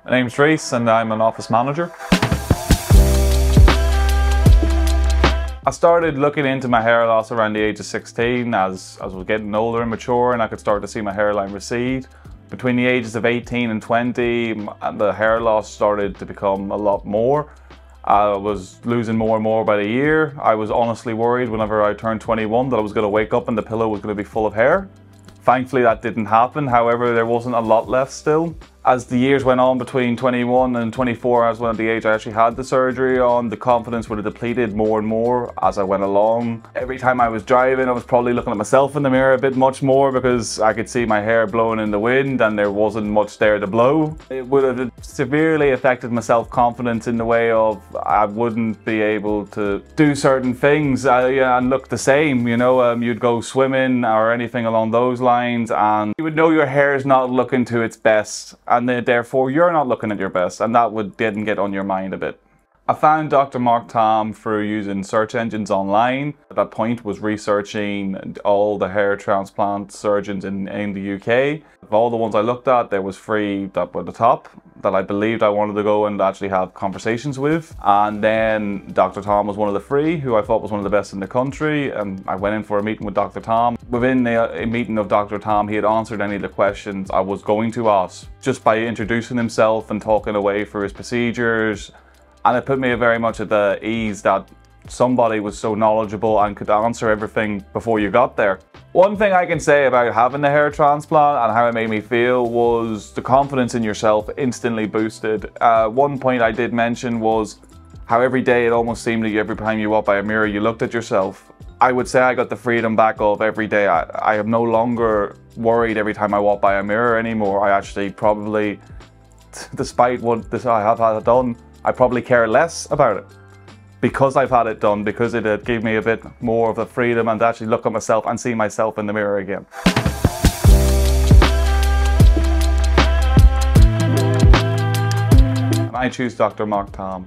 My name's Rhys and I'm an office manager. I started looking into my hair loss around the age of 16 as I was getting older and mature, and I could start to see my hairline recede. Between the ages of 18 and 20, the hair loss started to become a lot more. I was losing more and more by the year. I was honestly worried whenever I turned 21 that I was going to wake up and the pillow was going to be full of hair. Thankfully that didn't happen, however there wasn't a lot left still. As the years went on, between 21 and 24, as when the age I actually had the surgery on, the confidence would have depleted more and more as I went along. Every time I was driving, I was probably looking at myself in the mirror a bit much more because I could see my hair blowing in the wind and there wasn't much there to blow. It would have severely affected my self-confidence in the way of I wouldn't be able to do certain things and look the same, you know. You'd go swimming or anything along those lines and you would know your hair is not looking to its best, and therefore you're not looking at your best, and that would then get on your mind a bit. I found Dr Mark Tam through using search engines online. At that point was researching all the hair transplant surgeons in the UK. Of all the ones I looked at, there was 3 that were the top that I believed I wanted to go and actually have conversations with. And then Dr Tam was one of the 3 who I thought was one of the best in the country, and I went in for a meeting with Dr Tam. Within the meeting of Dr Tam, he had answered any of the questions I was going to ask just by introducing himself and talking away through his procedures. And it put me very much at the ease that somebody was so knowledgeable and could answer everything before you got there. One thing I can say about having the hair transplant and how it made me feel was the confidence in yourself instantly boosted. One point I did mention was how every day it almost seemed like every time you walked by a mirror you looked at yourself. I would say I got the freedom back of every day. I am no longer worried every time I walk by a mirror anymore. I actually probably, despite what I have had done, I probably care less about it because I've had it done, because it gave me a bit more of the freedom and to actually look at myself and see myself in the mirror again. And I choose Dr Mark Tam.